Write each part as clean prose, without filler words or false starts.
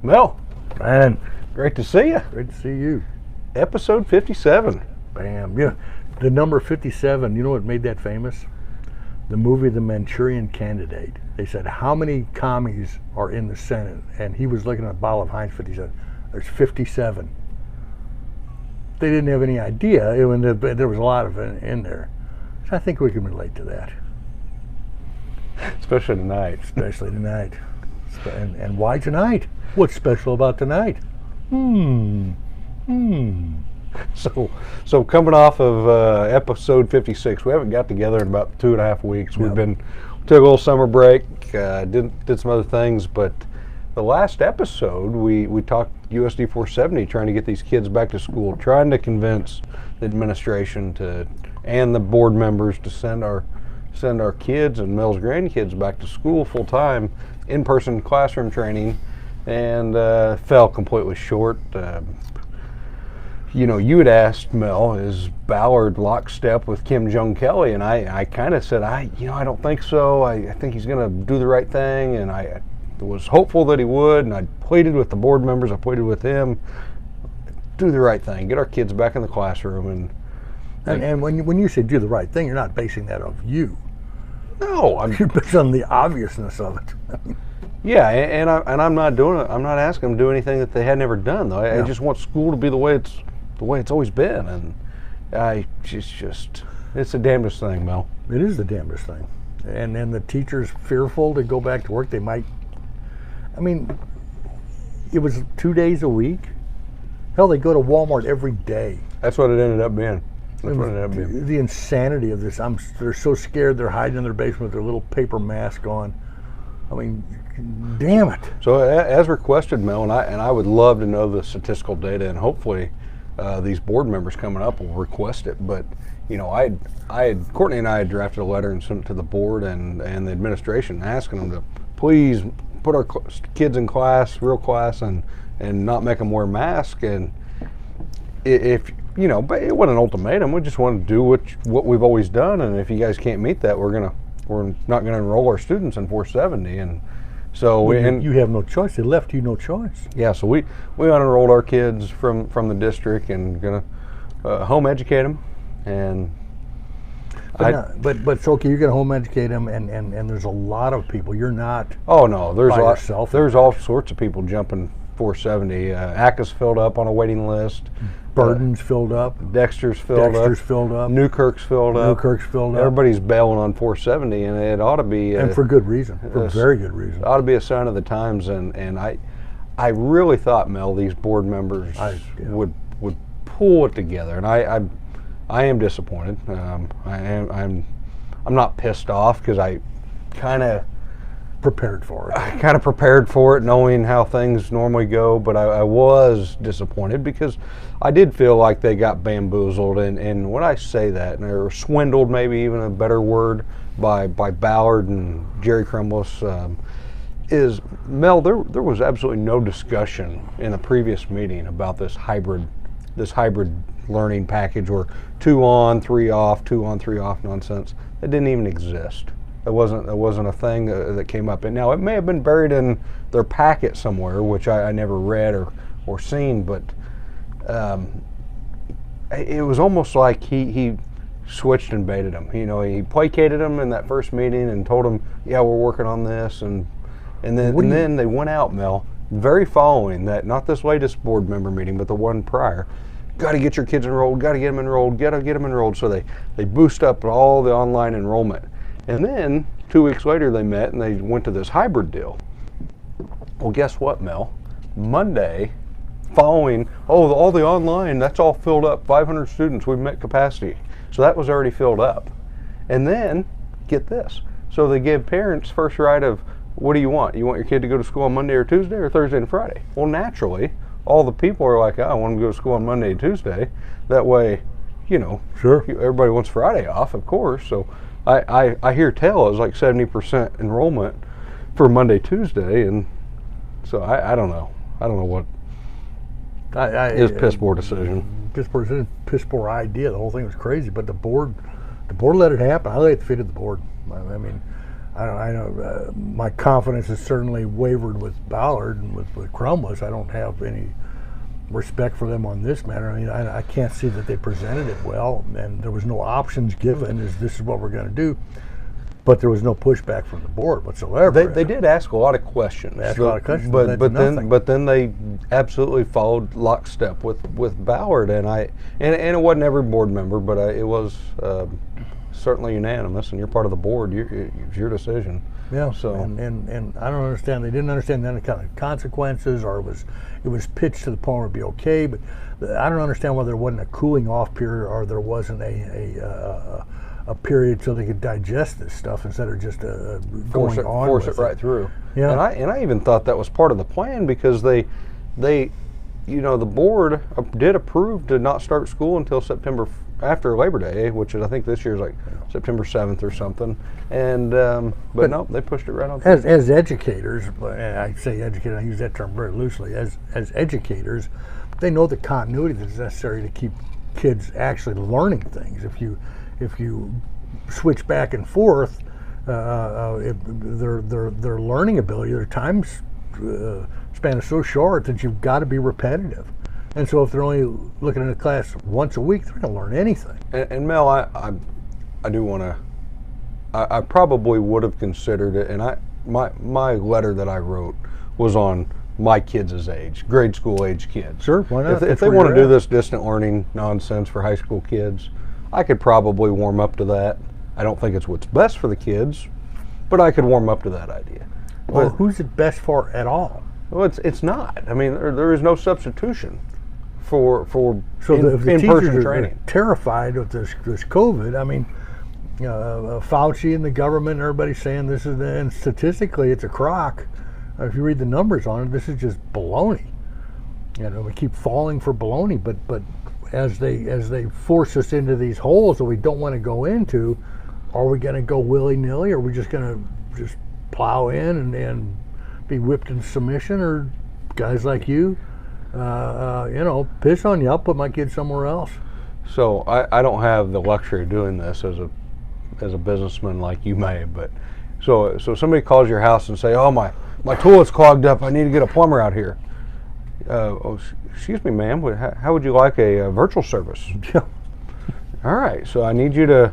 Mel, Man, great to see you. great to see you. Episode 57. Bam. Yeah, the number 57, you know what made that famous? The movie The Manchurian Candidate. They said, how many commies are in the Senate? And he was looking at a bottle of Heinz 50. He said, there's 57. They didn't have any idea. There was a lot of it in there. So I think we can relate to that. Especially tonight. Especially tonight. And why tonight? What's special about tonight? So coming off of episode 56, we haven't got together in about 2.5 weeks. Yep. We took a little summer break, did some other things, but the last episode we talked USD 470, trying to get these kids back to school, trying to convince the administration and the board members to send our kids and Mel's grandkids back to school full time, in-person classroom training, and fell completely short. You had asked Mel, is Ballard lockstep with Kim Jong-Kelly? And I kind of said, I don't think so. I think he's going to do the right thing, and I was hopeful that he would, and I pleaded with the board members, I pleaded with him, do the right thing, get our kids back in the classroom. And when you say do the right thing, you're not basing that on you. No, You're based on the obviousness of it. Yeah, and I'm not doing it. I'm not asking them to do anything that they had never done, though. I just want school to be the way it's always been, and it's the damnedest thing, Mel. It is the damnedest thing. And then the teachers fearful to go back to work. They might. I mean, it was 2 days a week. Hell, they go to Walmart every day. That's what it ended up being. That's what it ended up being. The insanity of this. They're so scared. They're hiding in their basement with their little paper mask on. I mean, damn it. So as requested, Mel, and I would love to know the statistical data, and hopefully these board members coming up will request it. But Courtney and I had drafted a letter and sent it to the board and the administration, asking them to please put our kids in class, real class, and not make them wear masks. And if but it wasn't an ultimatum. We just wanted to do what we've always done, and if you guys can't meet that, we're not going to enroll our students in 470. And so you have no choice. They left you no choice. Yeah, so we unenrolled our kids from the district and going to home educate them. And but it's okay. You're going to home educate them, and there's a lot of people. You're not. Oh no, there's yourself. There's all sorts of people jumping 470. ACA's filled up on a waiting list. Burden's filled up. Dexter's filled up. Newkirk's filled up. Everybody's bailing on 470, and it ought to be. And for good reason. For very good reason. It ought to be a sign of the times, and I really thought, Mel, these board members would pull it together, and I am disappointed. I'm not pissed off because I kind of prepared for it, knowing how things normally go, but I was disappointed because I did feel like they got bamboozled, and when I say that, or swindled, maybe even a better word, by Ballard and Jerry Krumlis, is, Mel, there was absolutely no discussion in the previous meeting about this hybrid learning package, or 2 on, 3 off, 2 on, 3 off nonsense. It didn't even exist. It wasn't a thing that came up. And now it may have been buried in their packet somewhere, which I never read or seen, but it was almost like he switched and baited them. He placated them in that first meeting and told them, yeah, we're working on this, and then they went out, Mel, very following that, not this latest board member meeting, but the one prior. Got to get your kids enrolled, got to get them enrolled. So they boost up all the online enrollment. And then 2 weeks later they met and they went to this hybrid deal. Well, guess what, Mel? Monday, following, all the online, that's all filled up. 500 students, we've met capacity. So that was already filled up. And then, get this. So they gave parents first right of, what do you want? You want your kid to go to school on Monday or Tuesday or Thursday and Friday? Well, naturally, all the people are like, I want them to go to school on Monday and Tuesday. That way, sure, everybody wants Friday off, of course. So I hear tell is like 70% enrollment for Monday, Tuesday, and so I don't know. I don't know what his piss poor decision. Piss poor idea. The whole thing was crazy, but the board let it happen. I laid at the feet of the board. I mean, I know my confidence has certainly wavered with Ballard and with Crumless. I don't have any respect for them on this matter. I mean, I can't see that they presented it well, and there was no options given as this is what we're going to do. But there was no pushback from the board whatsoever. They did ask a lot of questions. But then they absolutely followed lockstep with Ballard, and it wasn't every board member, but it was certainly unanimous. And you're part of the board. It's your decision. Yeah. So and I don't understand. They didn't understand any kind of consequences, or it was pitched to the point where it'd be okay. But I don't understand why there wasn't a cooling off period, or there wasn't a period so they could digest this stuff instead of just force it right through. Yeah. And I even thought that was part of the plan, because they the board did approve to not start school until September after Labor Day, which is I think this year is like September 7th or something. And but no, they pushed it right on. As educators, I say educators, I use that term very loosely. As educators, they know the continuity that's necessary to keep kids actually learning things. If you switch back and forth, their learning ability, their time span is so short that you've got to be repetitive. And so if they're only looking at a class once a week, they're going to learn anything. And Mel, I do want to. I probably would have considered it, and my letter that I wrote was on my kids' age, grade school age kids. Sure, why not? If they want to do this distant learning nonsense for high school kids, I could probably warm up to that. I don't think it's what's best for the kids, but I could warm up to that idea. Well, who's it best for at all? Well, it's not. I mean, there is no substitution for in-person training. Are terrified of this COVID. I mean, Fauci and the government, everybody's saying this is, and statistically it's a crock. If you read the numbers on it, this is just baloney. We keep falling for baloney, but as they force us into these holes that we don't want to go into, are we going to go willy-nilly, or are we just going to plow in and be whipped into submission? Or guys like you, piss on you, I'll put my kid somewhere else. So I don't have the luxury of doing this as a businessman like you may, but so somebody calls your house and say, oh, my toilet's clogged up, I need to get a plumber out here. Excuse me, ma'am, how would you like a virtual service? Yeah. All right, so I need you to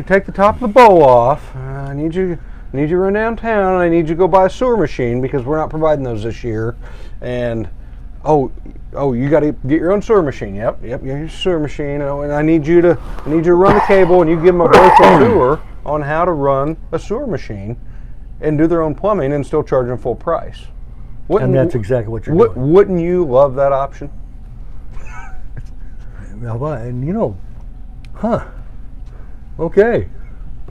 take the top of the bowl off. I need you to run downtown. I need you to go buy a sewer machine, because we're not providing those this year. And you got to get your own sewer machine. Yep, your sewer machine. And I need you to run the cable, and you give them a virtual tour on how to run a sewer machine and do their own plumbing and still charge them full price. And that's exactly what you're doing. Wouldn't you love that option? And okay.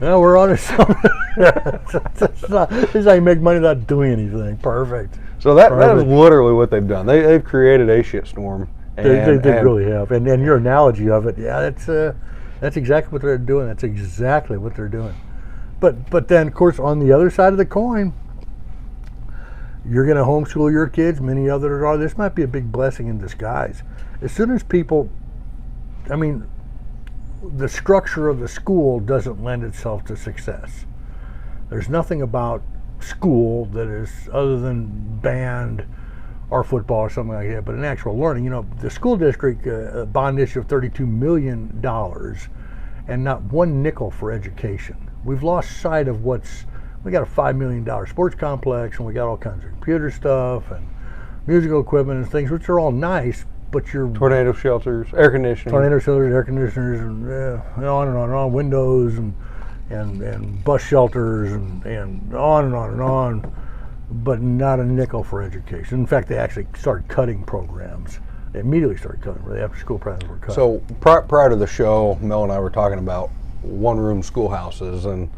Now we're on to something. This is how you make money without doing anything. Perfect. So that is literally what they've done. They've created a shitstorm. They really have. And your analogy of it, that's exactly what they're doing. That's exactly what they're doing. But then, of course, on the other side of the coin, you're going to homeschool your kids. Many others are. This might be a big blessing in disguise. As soon as people, the structure of the school doesn't lend itself to success. There's nothing about school that is, other than band or football or something like that, but an actual learning. The school district bond issue of $32 million and not one nickel for education. We've lost sight of we got a $5 million sports complex, and we got all kinds of computer stuff and musical equipment and things, which are all nice, but you're tornado shelters, air conditioning, air conditioners, and on and on and on, windows and bus shelters and on and on and on, but not a nickel for education. In fact, they actually started cutting programs. They immediately started cutting. The after-school programs were cut. So prior to the show, Mel and I were talking about one-room schoolhouses, and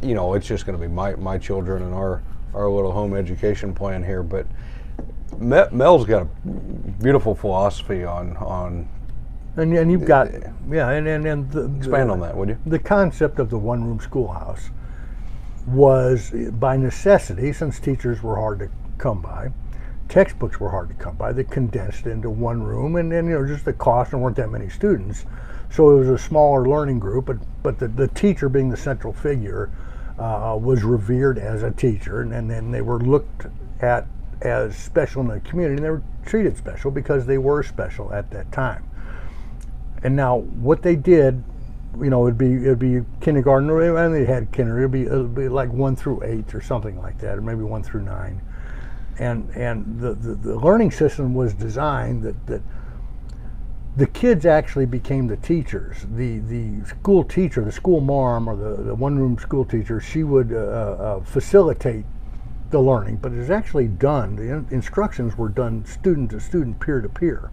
it's just going to be my children and our little home education plan here. But Mel's got a beautiful philosophy on and you've got expand on that, would you? The concept of the one-room schoolhouse was by necessity, since teachers were hard to come by, textbooks were hard to come by. They condensed into one room, and just the cost, and weren't that many students, so it was a smaller learning group. But the teacher being the central figure was revered as a teacher, and then they were looked at as special in the community, and they were treated special because they were special at that time. And now what they did, it'd be kindergarten, and they had kindergarten. It'd be like 1 through 8 or something like that, or maybe 1 through 9. And the learning system was designed that the kids actually became the teachers. The school teacher, the school marm, or the one-room school teacher, she would facilitate the learning, but it was actually done. The instructions were done student to student, peer to peer.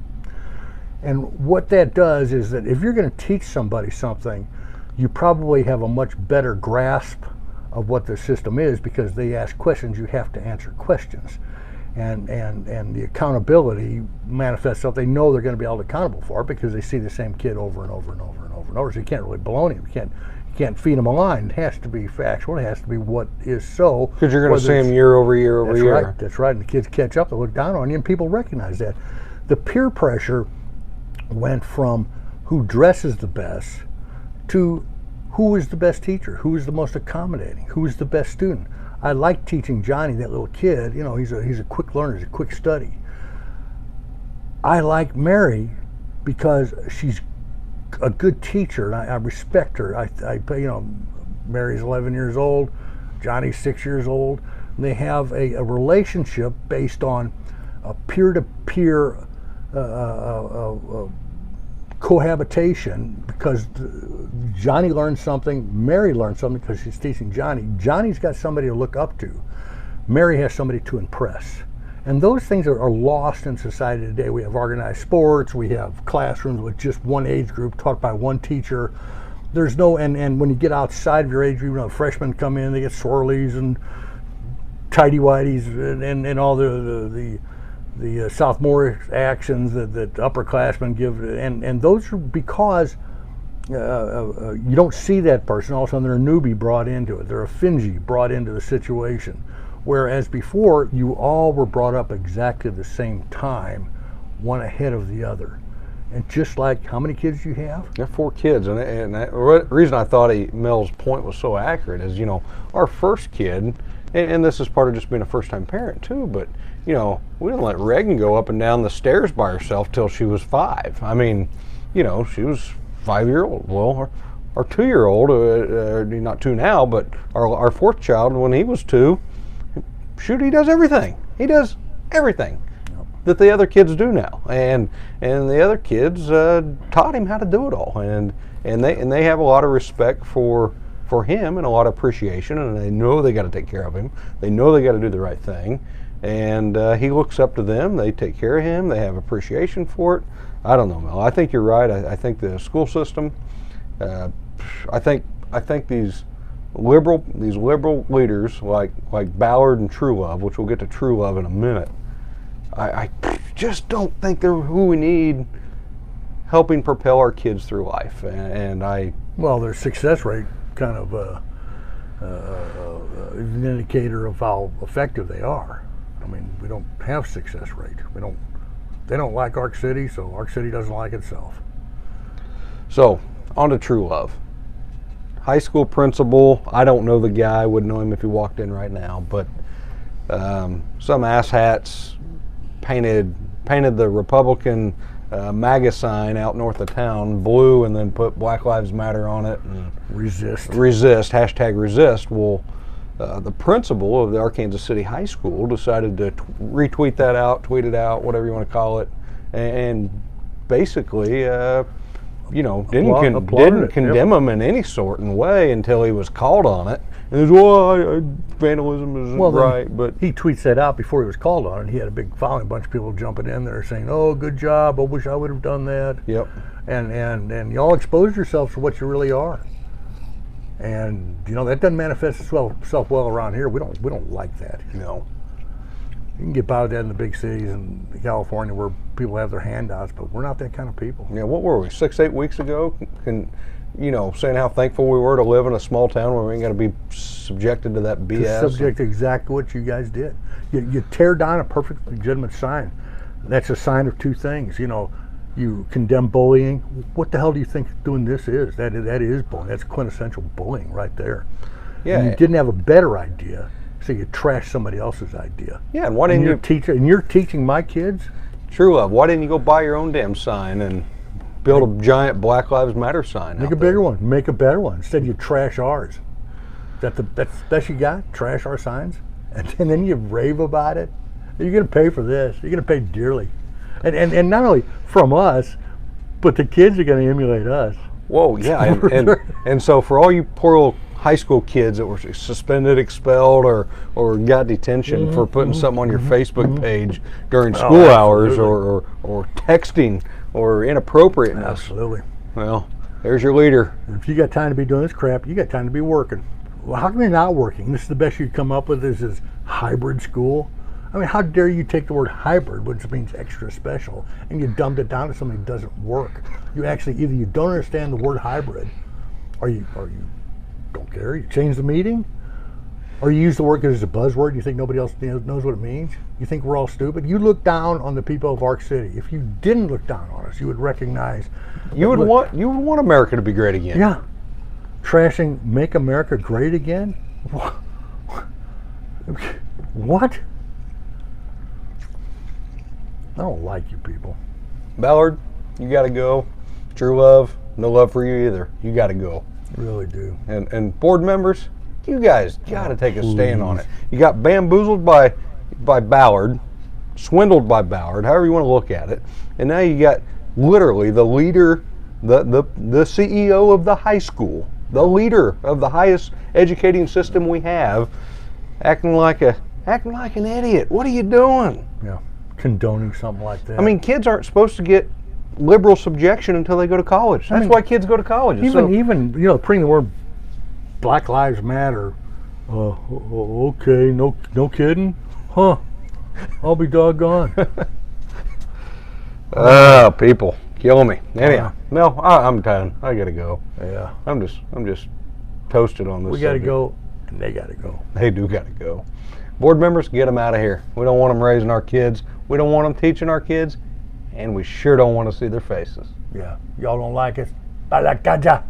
And what that does is that if you're going to teach somebody something, you probably have a much better grasp of what the system is, because they ask questions, you have to answer questions. And the accountability manifests itself. They know they're going to be held accountable for it because they see the same kid over and over and over and over and over. So you can't really baloney him. You can't feed them a line. It has to be factual. It has to be what is so. Because you're going to see them year over year over year. Right. That's right. And the kids catch up. They look down on you, and people recognize that. The peer pressure went from who dresses the best to who is the best teacher, who is the most accommodating, who is the best student. I like teaching Johnny, that little kid. He's a quick learner. He's a quick study. I like Mary because she's a good teacher, and I respect her. Mary's 11 years old, Johnny's 6 years old, and they have a relationship based on a peer-to-peer cohabitation, because Johnny learns something, Mary learns something because she's teaching Johnny. Johnny's got somebody to look up to. Mary has somebody to impress. And those things are lost in society today. We have organized sports, we have classrooms with just one age group taught by one teacher. There's no, and when you get outside of your age group, freshmen come in, they get swirlies and tighty-whities and all the sophomore actions that upperclassmen give, and those are because you don't see that person. All of a sudden, they're a newbie brought into it. They're a fingy brought into the situation. Whereas before, you all were brought up exactly the same time, one ahead of the other. And just like, how many kids do you have? I have 4 kids, and the reason I thought Mel's point was so accurate is, our first kid, and this is part of just being a first-time parent too, but we didn't let Reagan go up and down the stairs by herself till she was 5. I mean, she was 5-year-old. Well, our 2-year-old, not 2 now, but our 4th child, when he was 2, shoot, he does everything. He does everything that the other kids do now, and the other kids taught him how to do it all, and they have a lot of respect for him and a lot of appreciation, and they know they got to take care of him. They know they got to do the right thing, and he looks up to them. They take care of him. They have appreciation for it. I don't know, Mel. I think you're right. I think the school system. I think these liberal leaders like Ballard and TrueLove, which we'll get to TrueLove in a minute. I just don't think they're who we need helping propel our kids through life. Well, their success rate kind of is an indicator of how effective they are. I mean, we don't have success rate. They don't like Ark City, so Ark City doesn't like itself. So, on to TrueLove. High school principal, I don't know the guy, I wouldn't know him if he walked in right now, but some asshats painted the Republican MAGA sign out north of town blue and then put Black Lives Matter on it. And resist, hashtag resist. Well, the principal of the Arkansas City High School decided to retweet that out, tweet it out, whatever you want to call it, and basically didn't condemn him in any sort of way until he was called on it. And he was, vandalism isn't right. But he tweets that out before he was called on it. He had a big following, a bunch of people jumping in there saying, "Oh, good job! I wish I would have done that." Yep. And y'all expose yourselves to what you really are. And that doesn't manifest itself well around here. We don't like that. No. You can get by with that in the big cities in California where people have their handouts, but we're not that kind of people. Yeah, what were we, 6-8 weeks ago? Saying how thankful we were to live in a small town where we ain't got to be subjected to that BS. Subject to exactly what you guys did. You tear down a perfect legitimate sign. That's a sign of two things. You condemn bullying. What the hell do you think doing this is? That is bullying. That's quintessential bullying right there. Yeah. And you didn't have a better idea, so you trashed somebody else's idea. Yeah, and why didn't you're teaching my kids? True love. Why didn't you go buy your own damn sign and build a giant Black Lives Matter sign? Make a bigger one. Make a better one. Instead, you trash ours. That's the best you got? Trash our signs? And then you rave about it? You're going to pay for this. You're going to pay dearly. And not only from us, but the kids are going to emulate us. Whoa, yeah. And so for all you poor little high school kids that were suspended, expelled, or got detention for putting something on your Facebook page during school hours or texting or inappropriateness. Absolutely. Well, there's your leader. If you got time to be doing this crap, you got time to be working. Well, how come you're not working? This is the best you come up with is this hybrid school. I mean, how dare you take the word hybrid, which means extra special, and you dumbed it down to something that doesn't work. You actually, either you don't understand the word hybrid, or you don't care, you change the meaning, or you use the word because it's a buzzword, you think nobody else knows what it means, you think we're all stupid. You look down on the people of Ark City. If you didn't look down on us, you would recognize. You would want America to be great again. Yeah. Trashing Make America Great Again? What? I don't like you people. Ballard, you got to go. True love, no love for you either. You got to go. I really do. And board members, you guys got to take a stand on it. You got bamboozled by Ballard, swindled by Ballard, however you want to look at it, and now you got literally the leader, the CEO of the high school, the leader of the highest educating system we have, acting like an idiot. What are you doing? Yeah, condoning something like that. I mean, kids aren't supposed to get liberal subjection until they go to college. That's why kids go to college. Even putting the word Black Lives Matter. Okay, no kidding, huh? I'll be doggone. Oh, people, kill me. Anyhow, Mel, I'm done. I gotta go. Yeah, I'm just toasted on this. We gotta go, and they gotta go. They do gotta go. Board members, get them out of here. We don't want them raising our kids. We don't want them teaching our kids, and we sure don't want to see their faces. Yeah, y'all don't like us. Balakaja.